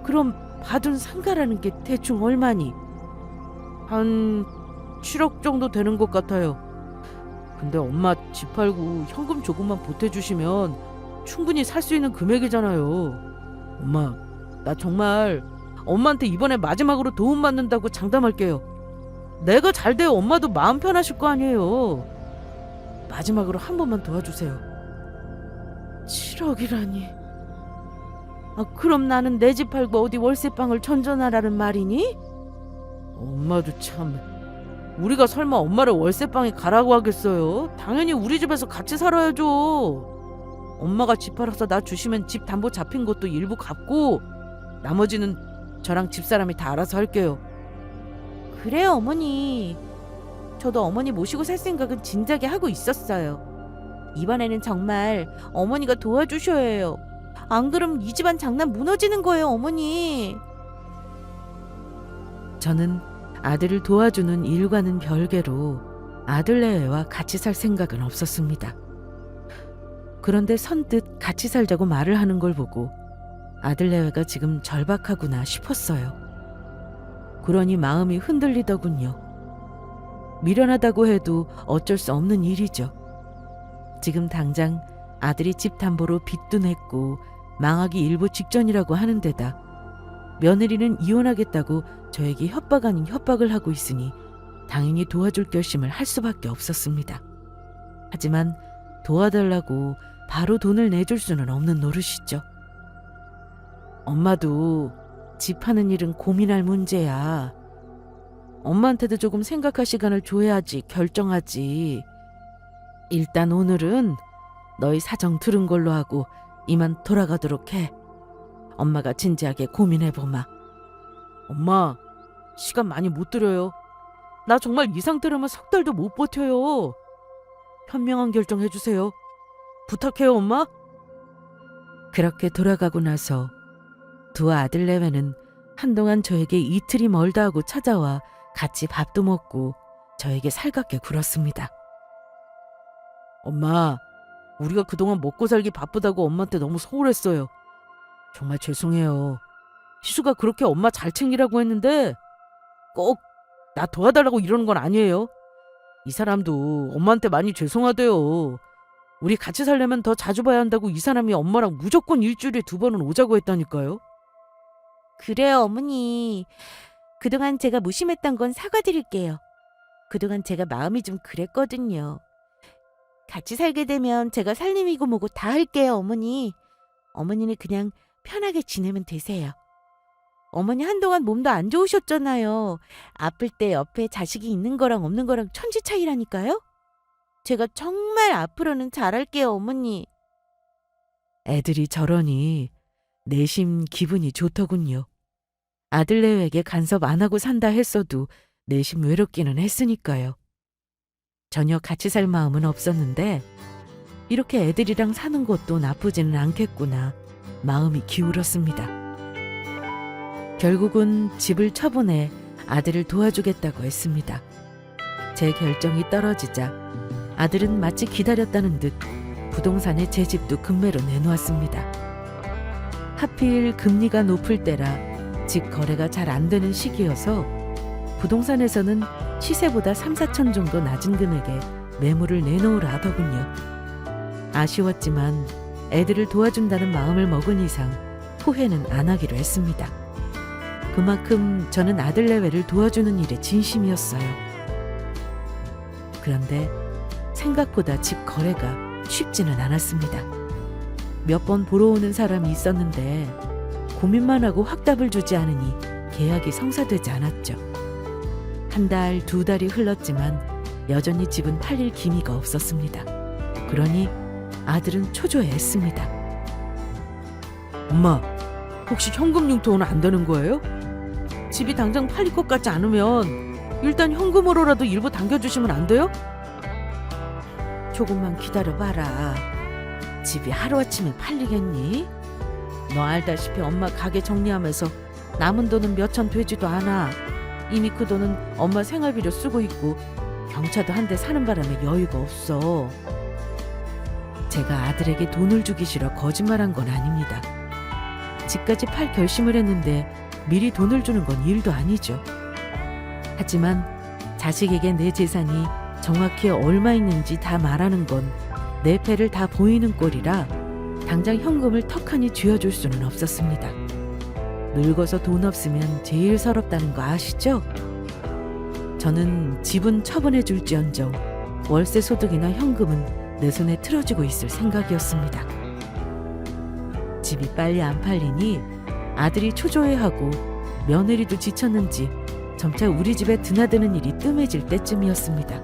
S1: 그럼 받은 상가라는 게 대충 얼마니? 한 7억 정도 되는 것 같아요. 근데 엄마 집 팔고 현금 조금만 보태주시면 충분히 살 수 있는 금액이잖아요. 엄마, 나 정말 엄마한테 이번에 마지막으로 도움받는다고 장담할게요. 내가 잘 돼야 엄마도 마음 편하실 거 아니에요. 마지막으로 한 번만 도와주세요. 7억이라니. 그럼 나는 내 집 팔고 어디 월세방을 전전하라는 말이니? 엄마도 참. 우리가 설마 엄마를 월세방에 가라고 하겠어요? 당연히 우리 집에서 같이 살아야죠. 엄마가 집 팔아서 나 주시면 집 담보 잡힌 것도 일부 갚고 나머지는 저랑 집사람이 다 알아서 할게요. 그래요, 어머니. 저도 어머니 모시고 살 생각은 진작에 하고 있었어요. 이번에는 정말 어머니가 도와주셔야 해요. 안 그럼 이 집안 장난 무너지는 거예요, 어머니. 저는 아들을 도와주는 일과는 별개로 아들네와 같이 살 생각은 없었습니다. 그런데 선뜻 같이 살자고 말을 하는 걸 보고 아들네가 지금 절박하구나 싶었어요. 그러니 마음이 흔들리더군요. 미련하다고 해도 어쩔 수 없는 일이죠. 지금 당장 아들이 집 담보로 빚도 냈고 망하기 일보 직전이라고 하는 데다 며느리는 이혼하겠다고 저에게 협박 아닌 협박을 하고 있으니 당연히 도와줄 결심을 할 수밖에 없었습니다. 하지만 도와달라고 바로 돈을 내줄 수는 없는 노릇이죠. 엄마도 집 파는 일은 고민할 문제야. 엄마한테도 조금 생각할 시간을 줘야지 결정하지. 일단 오늘은 너희 사정 들은 걸로 하고 이만 돌아가도록 해. 엄마가 진지하게 고민해보마. 엄마, 시간 많이 못 들여요. 나 정말 이 상태라면 석 달도 못 버텨요. 현명한 결정 해주세요. 부탁해요, 엄마. 그렇게 돌아가고 나서 두 아들 내외는 한동안 저에게 이틀이 멀다 하고 찾아와 같이 밥도 먹고 저에게 살갑게 굴었습니다. 엄마, 우리가 그동안 먹고 살기 바쁘다고 엄마한테 너무 소홀했어요. 정말 죄송해요. 희수가 그렇게 엄마 잘 챙기라고 했는데 꼭 나 도와달라고 이러는 건 아니에요. 이 사람도 엄마한테 많이 죄송하대요. 우리 같이 살려면 더 자주 봐야 한다고 이 사람이 엄마랑 무조건 일주일에 2번은 오자고 했다니까요. 그래요, 어머니. 그동안 제가 무심했던 건 사과드릴게요. 그동안 제가 마음이 좀 그랬거든요. 같이 살게 되면 제가 살림이고 뭐고 다 할게요, 어머니. 어머니는 그냥 편하게 지내면 되세요. 어머니 한동안 몸도 안 좋으셨잖아요. 아플 때 옆에 자식이 있는 거랑 없는 거랑 천지 차이라니까요. 제가 정말 앞으로는 잘할게요, 어머니. 애들이 저러니 내심 기분이 좋더군요. 아들네에게 간섭 안 하고 산다 했어도 내심 외롭기는 했으니까요. 전혀 같이 살 마음은 없었는데 이렇게 애들이랑 사는 것도 나쁘지는 않겠구나 마음이 기울었습니다. 결국은 집을 처분해 아들을 도와주겠다고 했습니다. 제 결정이 떨어지자 아들은 마치 기다렸다는 듯 부동산에 제 집도 금매로 내놓았습니다. 하필 금리가 높을 때라 집 거래가 잘 안 되는 시기여서 부동산에서는 시세보다 3, 4천 정도 낮은 금액에 매물을 내놓으라 하더군요. 아쉬웠지만 애들을 도와준다는 마음을 먹은 이상 후회는 안 하기로 했습니다. 그만큼 저는 아들 내외를 도와주는 일에 진심이었어요. 그런데 생각보다 집 거래가 쉽지는 않았습니다. 몇 번 보러 오는 사람이 있었는데 고민만 하고 확답을 주지 않으니 계약이 성사되지 않았죠. 1달, 2달이 흘렀지만 여전히 집은 팔릴 기미가 없었습니다. 그러니 아들은 초조해했습니다. 엄마, 혹시 현금 융통은 안 되는 거예요? 집이 당장 팔릴 것 같지 않으면 일단 현금으로라도 일부 당겨주시면 안 돼요? 조금만 기다려봐라. 집이 하루아침에 팔리겠니? 너 알다시피 엄마 가게 정리하면서 남은 돈은 몇천 되지도 않아. 이미 그 돈은 엄마 생활비로 쓰고 있고 경차도 한 대 사는 바람에 여유가 없어. 제가 아들에게 돈을 주기 싫어 거짓말한 건 아닙니다. 집까지 팔 결심을 했는데 미리 돈을 주는 건 일도 아니죠. 하지만 자식에게 내 재산이 정확히 얼마 있는지 다 말하는 건 내 패를 다 보이는 꼴이라 당장 현금을 턱하니 쥐어줄 수는 없었습니다. 늙어서 돈 없으면 제일 서럽다는 거 아시죠? 저는 집은 처분해 줄지언정 월세 소득이나 현금은 내 손에 틀어지고 있을 생각이었습니다. 집이 빨리 안 팔리니 아들이 초조해하고 며느리도 지쳤는지 점차 우리 집에 드나드는 일이 뜸해질 때쯤이었습니다.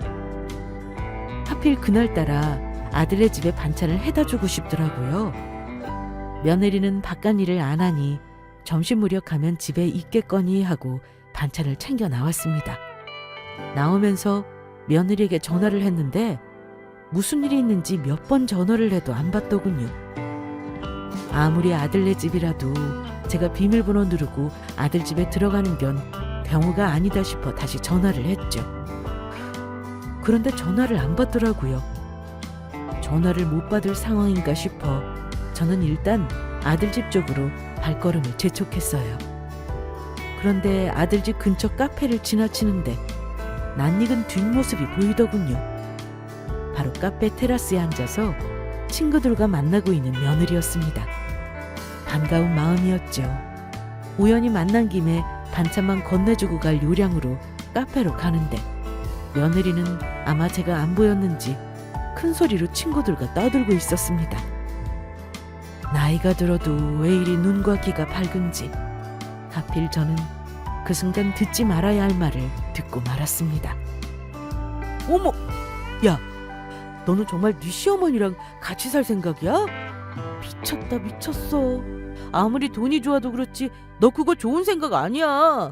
S1: 하필 그날따라 아들의 집에 반찬을 해다 주고 싶더라고요. 며느리는 바깥 일을 안 하니 점심 무렵 가면 집에 있겠거니 하고 반찬을 챙겨 나왔습니다. 나오면서 며느리에게 전화를 했는데 무슨 일이 있는지 몇 번 전화를 해도 안 받더군요. 아무리 아들네 집이라도 제가 비밀번호 누르고 아들 집에 들어가는 건 병호가 아니다 싶어 다시 전화를 했죠. 그런데 전화를 안 받더라고요. 전화를 못 받을 상황인가 싶어 저는 일단 아들 집 쪽으로 발걸음을 재촉했어요. 그런데 아들 집 근처 카페를 지나치는데 낯익은 뒷모습이 보이더군요. 바로 카페 테라스에 앉아서 친구들과 만나고 있는 며느리였습니다. 반가운 마음이었죠. 우연히 만난 김에 반찬만 건네주고 갈 요량으로 카페로 가는데 며느리는 아마 제가 안 보였는지 큰 소리로 친구들과 떠들고 있었습니다. 나이가 들어도 왜 이리 눈과 귀가 밝은지 하필 저는 그 순간 듣지 말아야 할 말을 듣고 말았습니다. 어머! 야! 너는 정말 네 시어머니랑 같이 살 생각이야? 미쳤다 미쳤어. 아무리 돈이 좋아도 그렇지 너 그거 좋은 생각 아니야.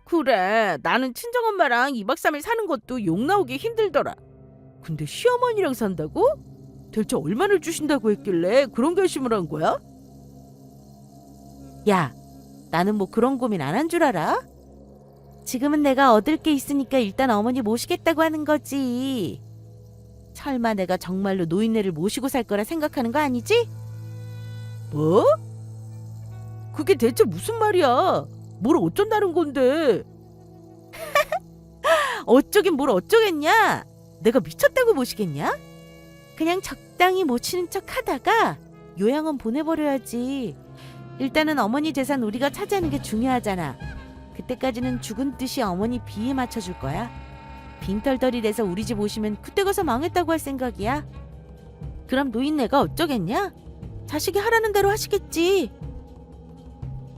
S1: 그래 나는 친정엄마랑 2박 3일 사는 것도 욕 나오기 힘들더라. 근데 시어머니랑 산다고? 대체 얼마나 주신다고 했길래 그런 결심을 한 거야? 야, 나는 뭐 그런 고민 안 한 줄 알아? 지금은 내가 얻을 게 있으니까 일단 어머니 모시겠다고 하는 거지. 설마 내가 정말로 노인네를 모시고 살 거라 생각하는 거 아니지? 뭐? 그게 대체 무슨 말이야? 뭘 어쩐다는 건데? 어쩌긴 뭘 어쩌겠냐? 내가 미쳤다고 모시겠냐? 그냥 적당히 모시는 척 하다가 요양원 보내버려야지. 일단은 어머니 재산 우리가 차지하는 게 중요하잖아. 그때까지는 죽은 듯이 어머니 비위 맞춰줄 거야. 빈털털이 돼서 우리 집 오시면 그때 가서 망했다고 할 생각이야. 그럼 노인네가 어쩌겠냐? 자식이 하라는 대로 하시겠지.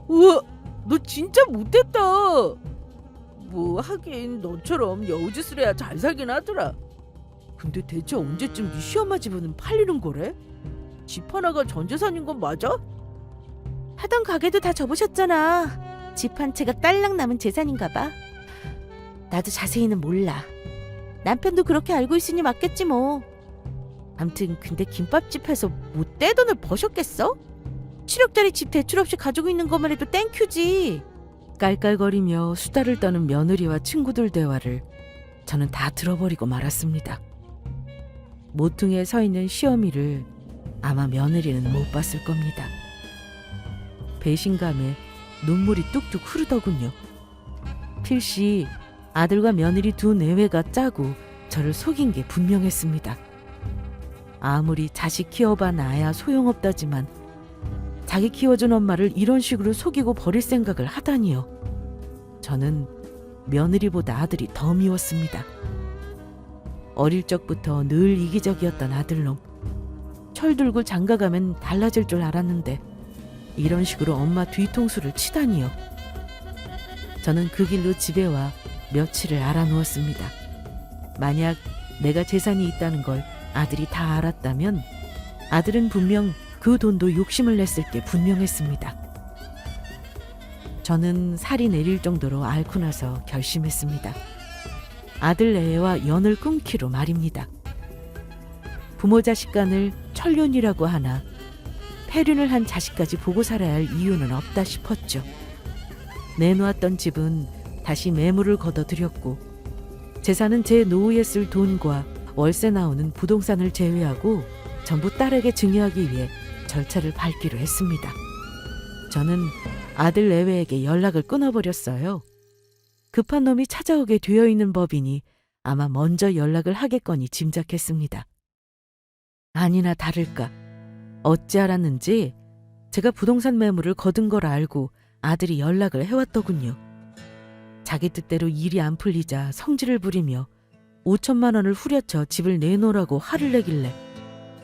S1: 우와, 너 진짜 못됐다. 뭐 하긴 너처럼 여우짓을 해야 잘 살긴 하더라. 근데 대체 언제쯤 네 시엄마 집은 팔리는 거래? 집 하나가 전 재산인 건 맞아? 하던 가게도 다 접으셨잖아. 집 한 채가 딸랑 남은 재산인가 봐. 나도 자세히는 몰라. 남편도 그렇게 알고 있으니 맞겠지 뭐. 암튼 근데 김밥집에서 뭐 떼돈을 버셨겠어? 7억짜리 집 대출 없이 가지고 있는 것만 해도 땡큐지. 깔깔거리며 수다를 떠는 며느리와 친구들 대화를 저는 다 들어버리고 말았습니다. 모퉁이에 서 있는 시어미를 아마 며느리는 못 봤을 겁니다. 배신감에 눈물이 뚝뚝 흐르더군요. 필시 아들과 며느리 두 내외가 짜고 저를 속인 게 분명했습니다. 아무리 자식 키워봐 나야 소용없다지만 자기 키워준 엄마를 이런 식으로 속이고 버릴 생각을 하다니요. 저는 며느리보다 아들이 더 미웠습니다. 어릴 적부터 늘 이기적이었던 아들놈. 철들고 장가가면 달라질 줄 알았는데 이런 식으로 엄마 뒤통수를 치다니요. 저는 그 길로 집에 와 며칠을 알아누웠습니다. 만약 내가 재산이 있다는 걸 아들이 다 알았다면 아들은 분명 그 돈도 욕심을 냈을 게 분명했습니다. 저는 살이 내릴 정도로 앓고 나서 결심했습니다. 아들 애와 연을 끊기로 말입니다. 부모 자식 간을 천륜이라고 하나 폐륜을 한 자식까지 보고 살아야 할 이유는 없다 싶었죠. 내놓았던 집은 다시 매물을 걷어들였고 재산은 제 노후에 쓸 돈과 월세 나오는 부동산을 제외하고 전부 딸에게 증여하기 위해 절차를 밟기로 했습니다. 저는 아들 내외에게 연락을 끊어버렸어요. 급한 놈이 찾아오게 되어 있는 법이니 아마 먼저 연락을 하겠거니 짐작했습니다. 아니나 다를까 어찌 알았는지 제가 부동산 매물을 거둔 걸 알고 아들이 연락을 해왔더군요. 자기 뜻대로 일이 안 풀리자 성질을 부리며 5천만 원을 후려쳐 집을 내놓으라고 화를 내길래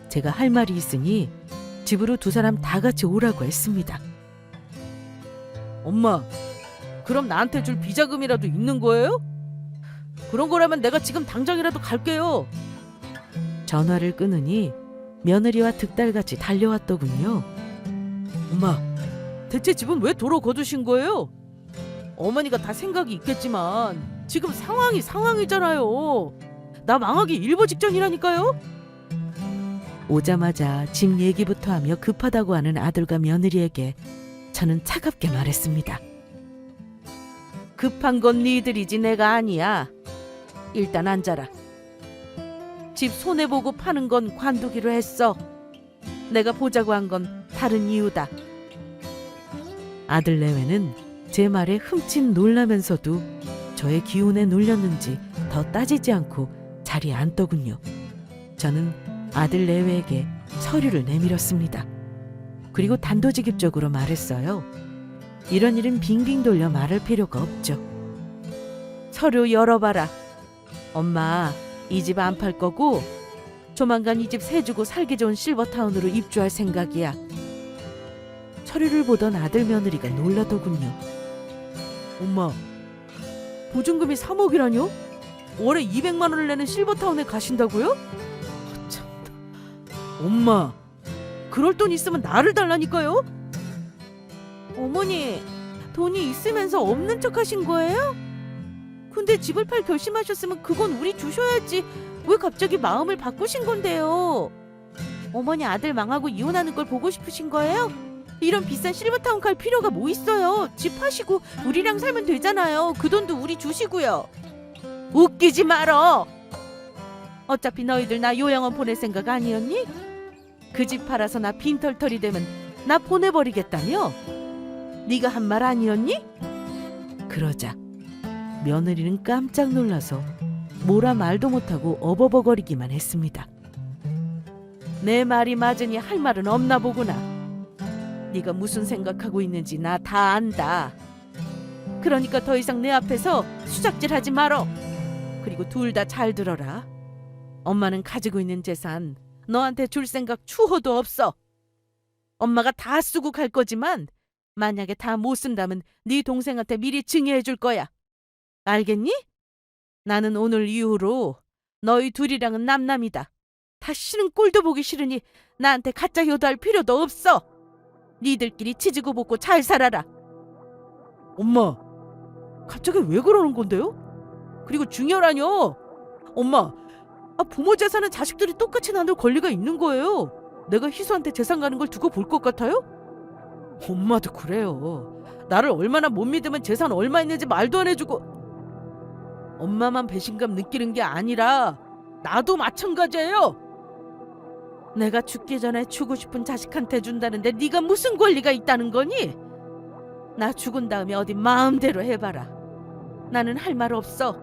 S1: 제가 할 말이 있으니 집으로 두 사람 다 같이 오라고 했습니다. 엄마, 그럼 나한테 줄 비자금이라도 있는 거예요? 그런 거라면 내가 지금 당장이라도 갈게요. 전화를 끊으니 며느리와 득달같이 달려왔더군요. 엄마, 대체 집은 왜 도로 거두신 거예요? 어머니가 다 생각이 있겠지만 지금 상황이잖아요. 나 망하기 일보 직전이라니까요. 오자마자 집 얘기부터 하며 급하다고 하는 아들과 며느리에게 저는 차갑게 말했습니다. 급한 건 니들이지 내가 아니야. 일단 앉아라. 집 손해보고 파는 건 관두기로 했어. 내가 보자고 한 건 다른 이유다. 아들 내외는 제 말에 흠칫 놀라면서도 저의 기운에 놀렸는지 더 따지지 않고 자리에 앉더군요. 저는 아들 내외에게 서류를 내밀었습니다. 그리고 단도직입적으로 말했어요. 이런 일은 빙빙 돌려 말할 필요가 없죠. 서류 열어봐라. 엄마, 이 집 안 팔 거고 조만간 이 집 세 주고 살기 좋은 실버타운으로 입주할 생각이야. 서류를 보던 아들 며느리가 놀라더군요. 엄마, 보증금이 3억이라뇨? 월에 200만 원을 내는 실버타운에 가신다고요? 참나. 엄마, 그럴 돈 있으면 나를 달라니까요? 어머니, 돈이 있으면서 없는 척 하신 거예요? 근데 집을 팔 결심하셨으면 그건 우리 주셔야지. 왜 갑자기 마음을 바꾸신 건데요? 어머니 아들 망하고 이혼하는 걸 보고 싶으신 거예요? 이런 비싼 실버타운 갈 필요가 뭐 있어요? 집 파시고 우리랑 살면 되잖아요. 그 돈도 우리 주시고요. 웃기지 말어. 어차피 너희들 나 요양원 보낼 생각 아니었니? 그 집 팔아서 나 빈털털이 되면 나 보내버리겠다며? 네가 한 말 아니었니? 그러자 며느리는 깜짝 놀라서 뭐라 말도 못하고 어버버거리기만 했습니다. 내 말이 맞으니 할 말은 없나 보구나. 네가 무슨 생각하고 있는지 나 다 안다. 그러니까 더 이상 내 앞에서 수작질하지 말어. 그리고 둘 다 잘 들어라. 엄마는 가지고 있는 재산 너한테 줄 생각 추호도 없어. 엄마가 다 쓰고 갈 거지만 만약에 다 못 쓴다면 네 동생한테 미리 증여해 줄 거야. 알겠니? 나는 오늘 이후로 너희 둘이랑은 남남이다. 다시는 꼴도 보기 싫으니 나한테 가짜 효도할 필요도 없어. 니들끼리 치지고 볶고 잘 살아라. 엄마, 갑자기 왜 그러는 건데요? 그리고 중요라뇨. 엄마, 부모 재산은 자식들이 똑같이 나눌 권리가 있는 거예요. 내가 희수한테 재산 가는 걸 두고 볼 것 같아요? 엄마도 그래요. 나를 얼마나 못 믿으면 재산 얼마 있는지 말도 안 해주고. 엄마만 배신감 느끼는 게 아니라 나도 마찬가지예요. 내가 죽기 전에 주고 싶은 자식한테 준다는데 네가 무슨 권리가 있다는 거니? 나 죽은 다음에 어디 마음대로 해봐라. 나는 할 말 없어.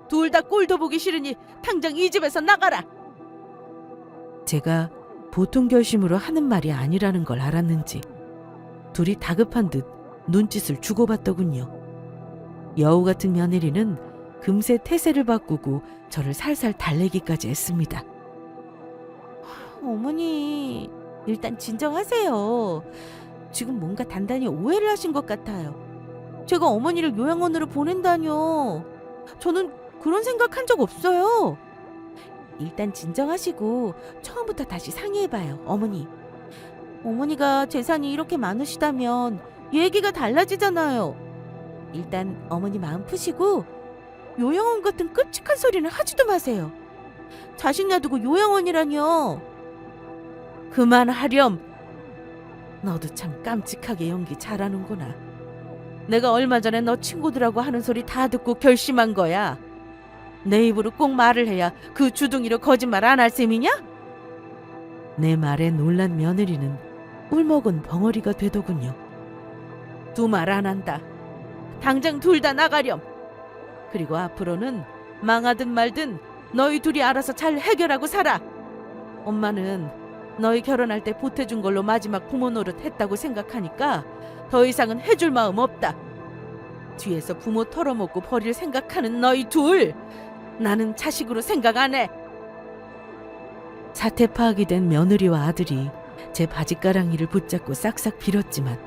S1: 둘 다 꼴도 보기 싫으니 당장 이 집에서 나가라. 제가 보통 결심으로 하는 말이 아니라는 걸 알았는지 둘이 다급한 듯 눈짓을 주고받더군요. 여우 같은 며느리는 금세 태세를 바꾸고 저를 살살 달래기까지 했습니다. 어머니, 일단 진정하세요. 지금 뭔가 단단히 오해를 하신 것 같아요. 제가 어머니를 요양원으로 보낸다뇨. 저는 그런 생각한 적 없어요. 일단 진정하시고 처음부터 다시 상의해봐요, 어머니. 어머니가 재산이 이렇게 많으시다면 얘기가 달라지잖아요. 일단 어머니 마음 푸시고 요양원 같은 끔찍한 소리는 하지도 마세요. 자식 놔두고 요양원이라뇨. 그만하렴. 너도 참 깜찍하게 연기 잘하는구나. 내가 얼마 전에 너 친구들하고 하는 소리 다 듣고 결심한 거야. 내 입으로 꼭 말을 해야 그 주둥이로 거짓말 안 할 셈이냐? 내 말에 놀란 며느리는 울먹은 벙어리가 되더군요. 두 말 안 한다. 당장 둘 다 나가렴. 그리고 앞으로는 망하든 말든 너희 둘이 알아서 잘 해결하고 살아. 엄마는 너희 결혼할 때 보태준 걸로 마지막 부모 노릇 했다고 생각하니까 더 이상은 해줄 마음 없다. 뒤에서 부모 털어먹고 버릴 생각하는 너희 둘, 나는 자식으로 생각 안 해. 사태 파악이 된 며느리와 아들이 제 바지가랑이를 붙잡고 싹싹 빌었지만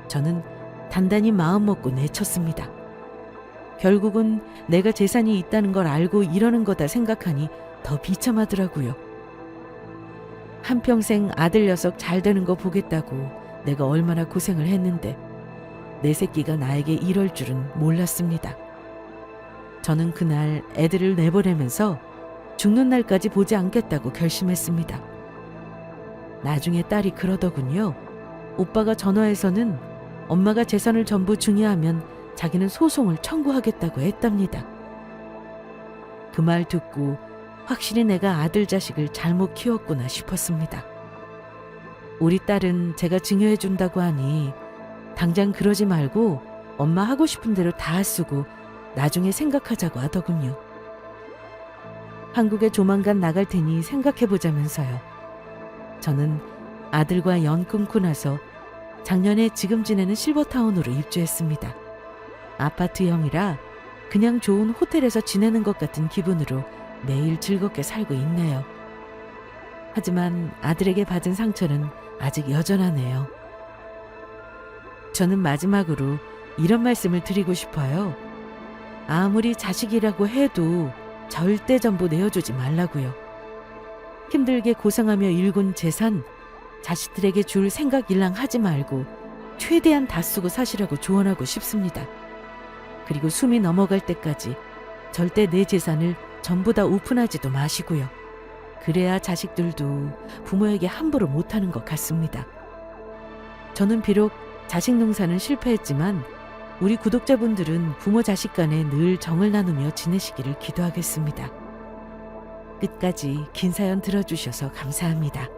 S1: 저는 단단히 마음먹고 내쳤습니다. 결국은 내가 재산이 있다는 걸 알고 이러는 거다 생각하니 더 비참하더라고요. 한평생 아들 녀석 잘 되는 거 보겠다고 내가 얼마나 고생을 했는데 내 새끼가 나에게 이럴 줄은 몰랐습니다. 저는 그날 애들을 내보내면서 죽는 날까지 보지 않겠다고 결심했습니다. 나중에 딸이 그러더군요. 오빠가 전화해서는 엄마가 재산을 전부 중요하면 자기는 소송을 청구하겠다고 했답니다. 그 말 듣고 확실히 내가 아들 자식을 잘못 키웠구나 싶었습니다. 우리 딸은 제가 증여해준다고 하니 당장 그러지 말고 엄마 하고 싶은 대로 다 쓰고 나중에 생각하자고 하더군요. 한국에 조만간 나갈 테니 생각해보자면서요. 저는 아들과 연 끊고 나서 작년에 지금 지내는 실버타운으로 입주했습니다. 아파트형이라 그냥 좋은 호텔에서 지내는 것 같은 기분으로 매일 즐겁게 살고 있네요. 하지만 아들에게 받은 상처는 아직 여전하네요. 저는 마지막으로 이런 말씀을 드리고 싶어요. 아무리 자식이라고 해도 절대 전부 내어주지 말라고요. 힘들게 고생하며 일군 재산, 자식들에게 줄 생각 일랑 하지 말고 최대한 다 쓰고 사시라고 조언하고 싶습니다. 그리고 숨이 넘어갈 때까지 절대 내 재산을 전부 다 오픈하지도 마시고요. 그래야 자식들도 부모에게 함부로 못하는 것 같습니다. 저는 비록 자식 농사는 실패했지만 우리 구독자분들은 부모 자식 간에 늘 정을 나누며 지내시기를 기도하겠습니다. 끝까지 긴 사연 들어주셔서 감사합니다.